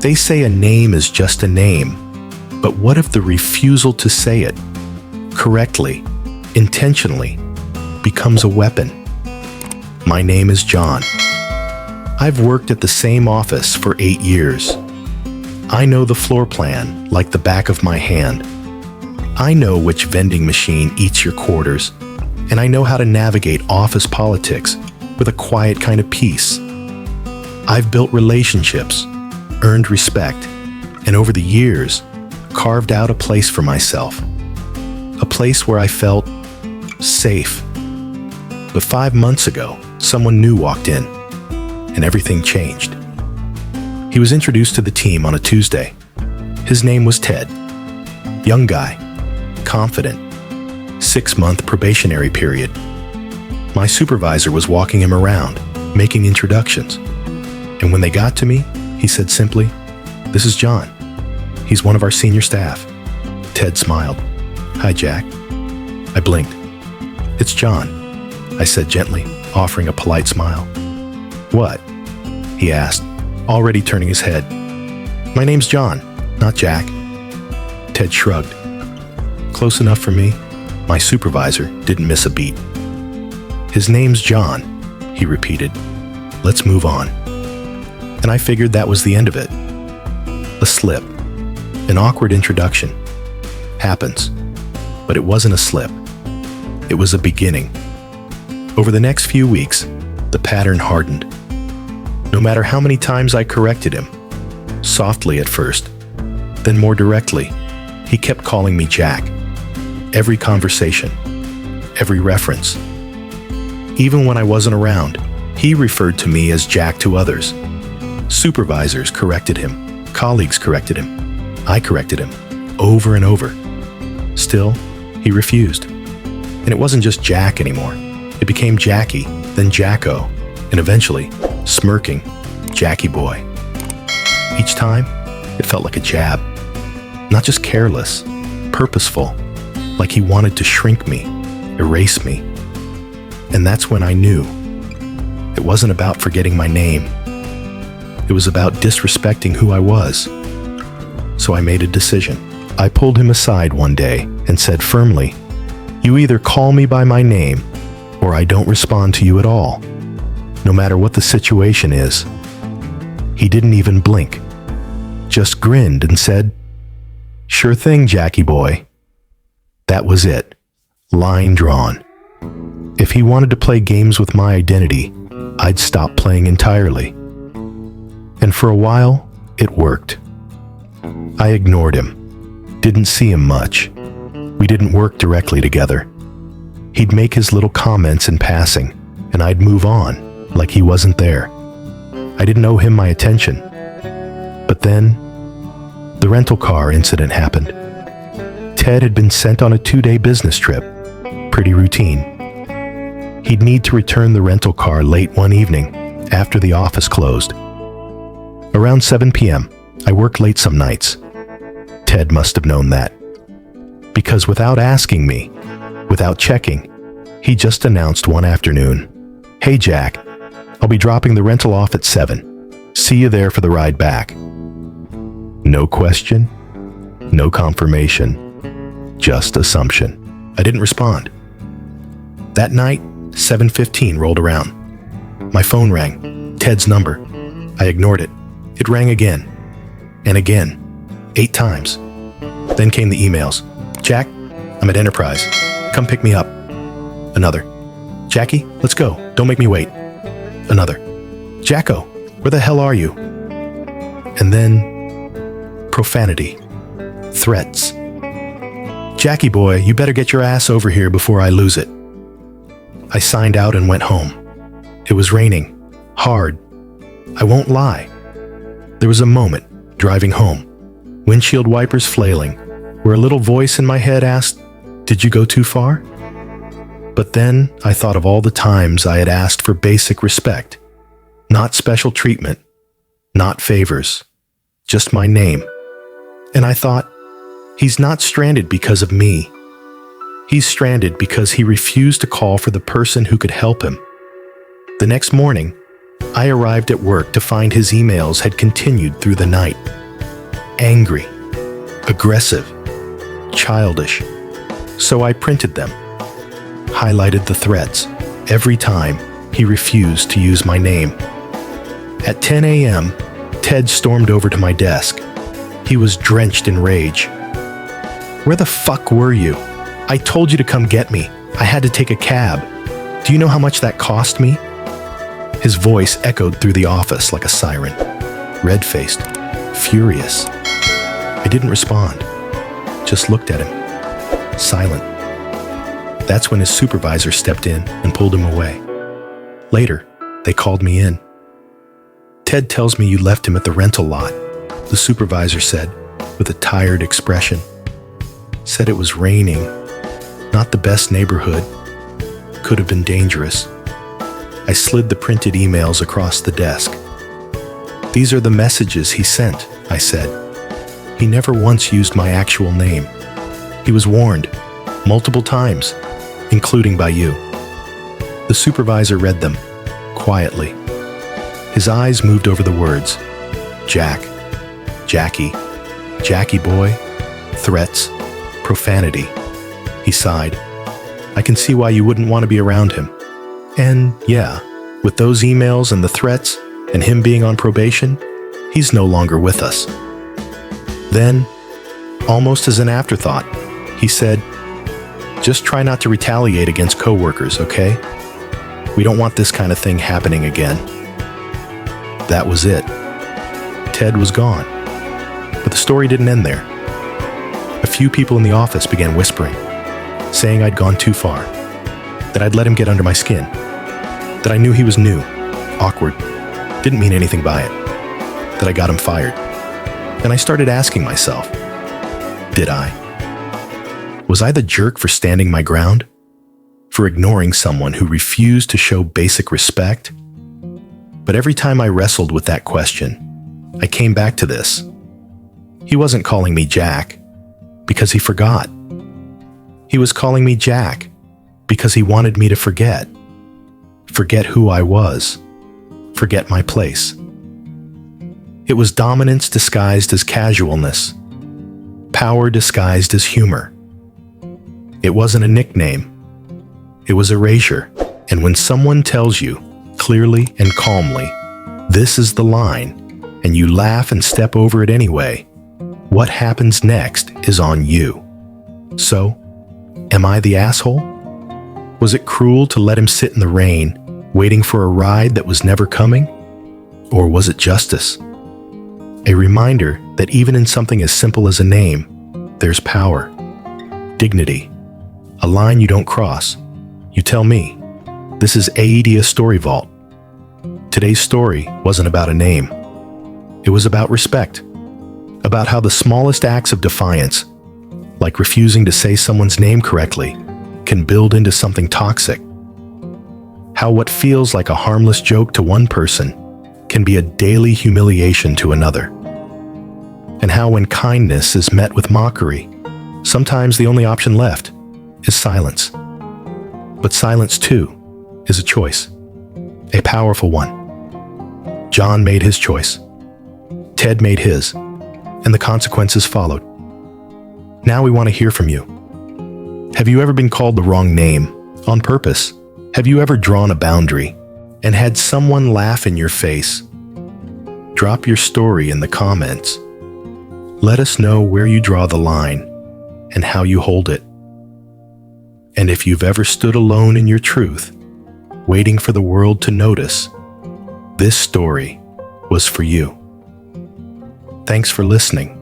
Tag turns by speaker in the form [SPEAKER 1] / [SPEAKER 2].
[SPEAKER 1] They say a name is just a name, but what if the refusal to say it correctly, intentionally, becomes a weapon? My name is John. I've worked at the same office for 8 years. I know the floor plan like the back of my hand. I know which vending machine eats your quarters, and I know how to navigate office politics with a quiet kind of peace. I've built relationships, earned respect, and over the years, carved out a place for myself. A place where I felt safe. But 5 months ago, someone new walked in, and everything changed. He was introduced to the team on a Tuesday. His name was Ted. Young guy, confident, 6-month probationary period. My supervisor was walking him around, making introductions. And when they got to me, he said simply, "This is John. He's one of our senior staff." Ted smiled. "Hi, Jack." I blinked. "It's John," I said gently, offering a polite smile. "What?" he asked, already turning his head. "My name's John, not Jack." Ted shrugged. Close enough for me. My supervisor didn't miss a beat. "His name's John," he repeated. "Let's move on." And I figured that was the end of it. A slip, an awkward introduction. Happens. But it wasn't a slip. It was a beginning. Over the next few weeks, the pattern hardened. No matter how many times I corrected him, softly at first, then more directly, he kept calling me Jack. Every conversation, every reference. Even when I wasn't around, he referred to me as Jack to others. Supervisors corrected him, colleagues corrected him, I corrected him, over and over. Still, he refused. And it wasn't just Jack anymore. It became Jackie, then Jacko, and eventually, smirking, Jackie boy. Each time, it felt like a jab. Not just careless, purposeful, like he wanted to shrink me, erase me. And that's when I knew. It wasn't about forgetting my name. It was about disrespecting who I was. So I made a decision. I pulled him aside one day and said firmly, "You either call me by my name, or I don't respond to you at all, no matter what the situation is." He didn't even blink, just grinned and said, "Sure thing, Jackie boy." That was it. Line drawn. If he wanted to play games with my identity, I'd stop playing entirely. And for a while, it worked. I ignored him. Didn't see him much. We didn't work directly together. He'd make his little comments in passing, and I'd move on, like he wasn't there. I didn't owe him my attention. But then, the rental car incident happened. Ted had been sent on a 2-day business trip. Pretty routine. He'd need to return the rental car late one evening, after the office closed. Around 7 p.m., I worked late some nights. Ted must have known that. Because without asking me, without checking, he just announced one afternoon, "Hey Jack, I'll be dropping the rental off at 7. See you there for the ride back." No question, no confirmation, just assumption. I didn't respond. That night, 7:15 rolled around. My phone rang, Ted's number. I ignored it. It rang again, and again, 8 times. Then came the emails. "Jack, I'm at Enterprise. Come pick me up." Another. "Jackie, let's go. Don't make me wait." Another. "Jacko, where the hell are you?" And then, profanity. Threats. "Jackie boy, you better get your ass over here before I lose it." I signed out and went home. It was raining. Hard. I won't lie. There was a moment, driving home, windshield wipers flailing, where a little voice in my head asked, "Did you go too far?" But then I thought of all the times I had asked for basic respect. Not special treatment, not favors, just my name. And I thought, he's not stranded because of me. He's stranded because he refused to call for the person who could help him. The next morning, I arrived at work to find his emails had continued through the night. Angry, aggressive, childish. So I printed them, highlighted the threats every time he refused to use my name. At 10 a.m., Ted stormed over to my desk. He was drenched in rage. "Where the fuck were you? I told you to come get me. I had to take a cab. Do you know how much that cost me?" His voice echoed through the office like a siren, red-faced, furious. I didn't respond, just looked at him, silent. That's when his supervisor stepped in and pulled him away. Later, they called me in. "Ted tells me you left him at the rental lot," the supervisor said with a tired expression. "Said it was raining, not the best neighborhood, could have been dangerous." I slid the printed emails across the desk. "These are the messages he sent," I said. "He never once used my actual name. He was warned, multiple times, including by you." The supervisor read them, quietly. His eyes moved over the words. Jack, Jackie, Jackie boy, threats, profanity. He sighed. "I can see why you wouldn't want to be around him. And yeah, with those emails and the threats and him being on probation, he's no longer with us." Then, almost as an afterthought, he said, "Just try not to retaliate against coworkers, okay? We don't want this kind of thing happening again." That was it. Ted was gone. But the story didn't end there. A few people in the office began whispering, saying I'd gone too far, that I'd let him get under my skin, that I knew he was new, awkward, didn't mean anything by it, that I got him fired. And I started asking myself, did I? Was I the jerk for standing my ground? For ignoring someone who refused to show basic respect? But every time I wrestled with that question, I came back to this. He wasn't calling me Jack because he forgot. He was calling me Jack because he wanted me to forget. Forget who I was. Forget my place. It was dominance disguised as casualness. Power disguised as humor. It wasn't a nickname. It was erasure. And when someone tells you, clearly and calmly, this is the line, and you laugh and step over it anyway, what happens next is on you. So, am I the asshole? Was it cruel to let him sit in the rain, waiting for a ride that was never coming? Or was it justice? A reminder that even in something as simple as a name, there's power, dignity, a line you don't cross. You tell me. This is AITA Story Vault. Today's story wasn't about a name. It was about respect, about how the smallest acts of defiance, like refusing to say someone's name correctly, can build into something toxic. How what feels like a harmless joke to one person can be a daily humiliation to another. And how when kindness is met with mockery, sometimes the only option left is silence. But silence, too, is a choice, a powerful one. John made his choice. Ted made his, and the consequences followed. Now we want to hear from you. Have you ever been called the wrong name, on purpose? Have you ever drawn a boundary and had someone laugh in your face? Drop your story in the comments. Let us know where you draw the line and how you hold it. And if you've ever stood alone in your truth, waiting for the world to notice, this story was for you. Thanks for listening.